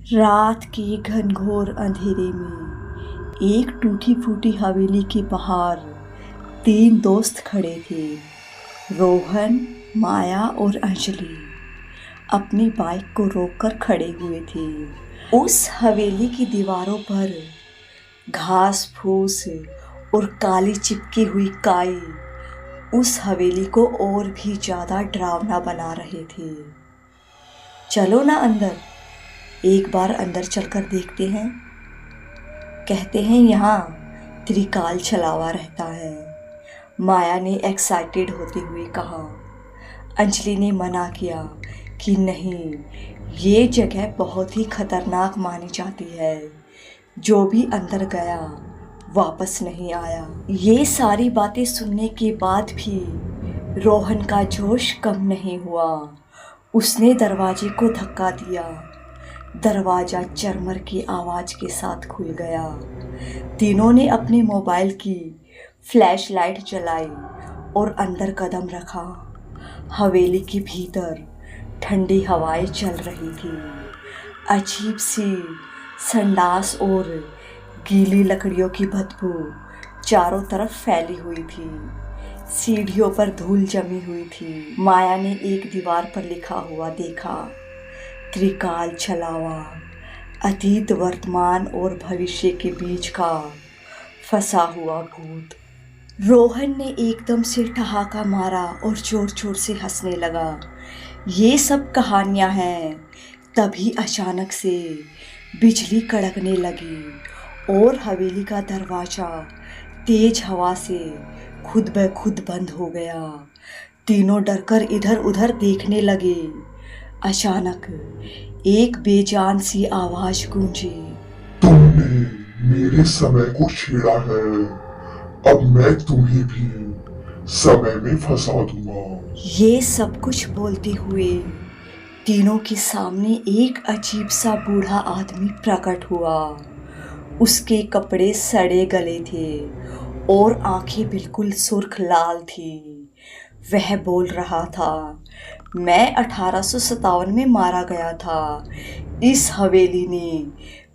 रात के घनघोर अंधेरे में एक टूटी फूटी हवेली के बाहर 3 दोस्त खड़े थे। रोहन, माया और अंजलि अपनी बाइक को रोककर खड़े हुए थे। उस हवेली की दीवारों पर घास फूस और काली चिपकी हुई काई उस हवेली को और भी ज़्यादा डरावना बना रहे थे। चलो ना अंदर, एक बार अंदर चलकर देखते हैं। कहते हैं यहाँ त्रिकाल छलावा रहता है, माया ने एक्साइटेड होते हुए कहा। अंजलि ने मना किया कि नहीं, ये जगह बहुत ही खतरनाक मानी जाती है। जो भी अंदर गया वापस नहीं आया। ये सारी बातें सुनने के बाद भी रोहन का जोश कम नहीं हुआ। उसने दरवाजे को धक्का दिया। दरवाज़ा चरमर की आवाज़ के साथ खुल गया। तीनों ने अपने मोबाइल की फ्लैश लाइट जलाई और अंदर कदम रखा। हवेली के भीतर ठंडी हवाएं चल रही थी। अजीब सी संडास और गीली लकड़ियों की बदबू चारों तरफ फैली हुई थी। सीढ़ियों पर धूल जमी हुई थी। माया ने एक दीवार पर लिखा हुआ देखा, त्रिकाल छलावा, अतीत, वर्तमान और भविष्य के बीच का फंसा हुआ भूत। रोहन ने एकदम से ठहाका मारा और जोर जोर से हंसने लगा। ये सब कहानियां हैं। तभी अचानक से बिजली कड़कने लगी और हवेली का दरवाज़ा तेज हवा से खुद ब खुद बंद हो गया। तीनों डरकर इधर उधर देखने लगे। अचानक एक बेजान सी आवाज गूंजी, तुमने मेरे समय को छेड़ा है, अब मैं तुम्हें भी समय में फंसा दूंगा। ये सब कुछ बोलते हुए तीनों के सामने एक अजीब सा बूढ़ा आदमी प्रकट हुआ। उसके कपड़े सड़े गले थे और आंखें बिल्कुल सुर्ख लाल थी। वह बोल रहा था, मैं 1857 में मारा गया था। इस हवेली ने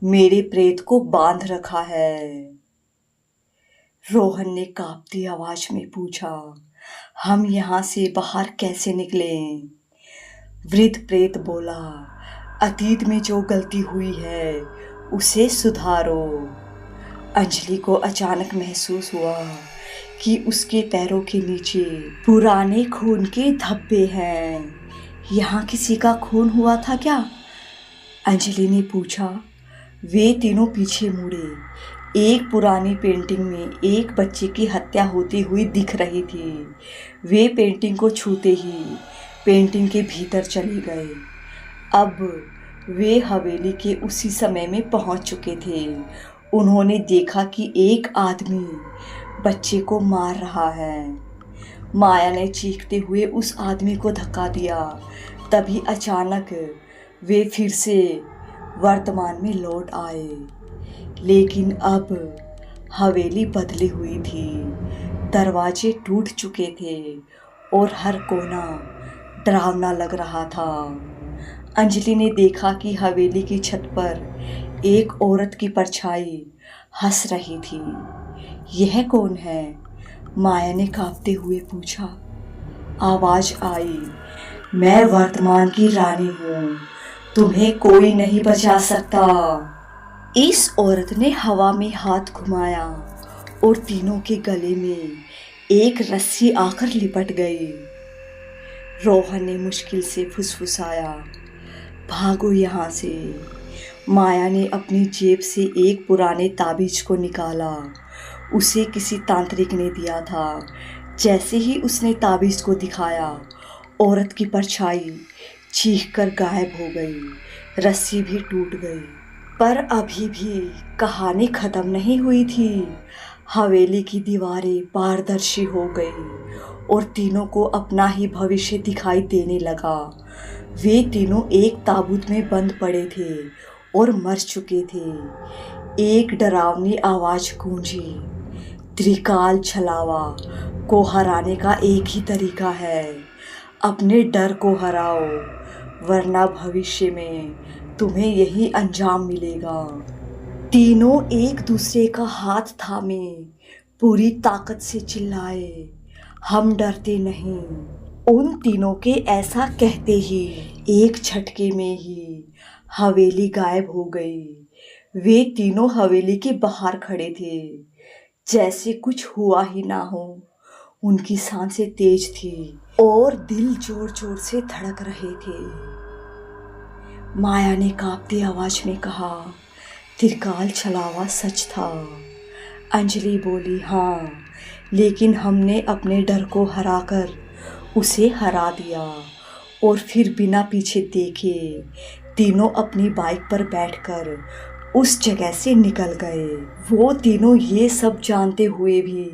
मेरे प्रेत को बांध रखा है। रोहन ने कांपती आवाज में पूछा, हम यहाँ से बाहर कैसे निकलें? वृद्ध प्रेत बोला, अतीत में जो गलती हुई है उसे सुधारो। अंजलि को अचानक महसूस हुआ कि उसके पैरों के नीचे पुराने खून के धब्बे हैं। यहाँ किसी का खून हुआ था क्या? अंजलि ने पूछा। वे तीनों पीछे मुड़े। एक पुरानी पेंटिंग में एक बच्चे की हत्या होती हुई दिख रही थी। वे पेंटिंग को छूते ही पेंटिंग के भीतर चले गए। अब वे हवेली के उसी समय में पहुंच चुके थे। उन्होंने देखा कि एक आदमी बच्चे को मार रहा है। माया ने चीखते हुए उस आदमी को धक्का दिया। तभी अचानक वे फिर से वर्तमान में लौट आए, लेकिन अब हवेली बदली हुई थी। दरवाजे टूट चुके थे और हर कोना डरावना लग रहा था। अंजलि ने देखा कि हवेली की छत पर एक औरत की परछाई हंस रही थी। यह कौन है? माया ने कांपते हुए पूछा। आवाज आई, मैं वर्तमान की रानी हूँ, तुम्हें कोई नहीं बचा सकता। इस औरत ने हवा में हाथ घुमाया और तीनों के गले में एक रस्सी आकर लिपट गई। रोहन ने मुश्किल से फुसफुसाया, भागो यहाँ से। माया ने अपनी जेब से एक पुराने ताबीज को निकाला। उसे किसी तांत्रिक ने दिया था। जैसे ही उसने ताबीज को दिखाया, औरत की परछाई चीखकर गायब हो गई। रस्सी भी टूट गई। पर अभी भी कहानी खत्म नहीं हुई थी। हवेली की दीवारें पारदर्शी हो गई और तीनों को अपना ही भविष्य दिखाई देने लगा। वे तीनों एक ताबूत में बंद पड़े थे और मर चुके थे। एक डरावनी आवाज गूंजी, त्रिकाल छलावा को हराने का एक ही तरीका है, अपने डर को हराओ, वरना भविष्य में तुम्हें यही अंजाम मिलेगा। तीनों एक दूसरे का हाथ थामे पूरी ताकत से चिल्लाए, हम डरते नहीं। उन तीनों के ऐसा कहते ही एक झटके में ही हवेली गायब हो गई। वे तीनों हवेली के बाहर खड़े थे, जैसे कुछ हुआ ही ना हो। उनकी सांसें तेज थी और दिल जोर जोर से धड़क रहे थे। माया ने कांपती आवाज में कहा, त्रिकाल छलावा सच था। अंजलि बोली, हाँ, लेकिन हमने अपने डर को हराकर उसे हरा दिया। और फिर बिना पीछे देखे तीनों अपनी बाइक पर बैठकर उस जगह से निकल गए। वो तीनों ये सब जानते हुए भी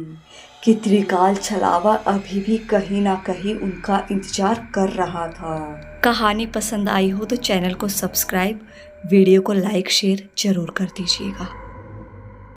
कि त्रिकाल छलावा अभी भी कहीं ना कहीं उनका इंतजार कर रहा था। कहानी पसंद आई हो तो चैनल को सब्सक्राइब, वीडियो को लाइक शेयर जरूर कर दीजिएगा।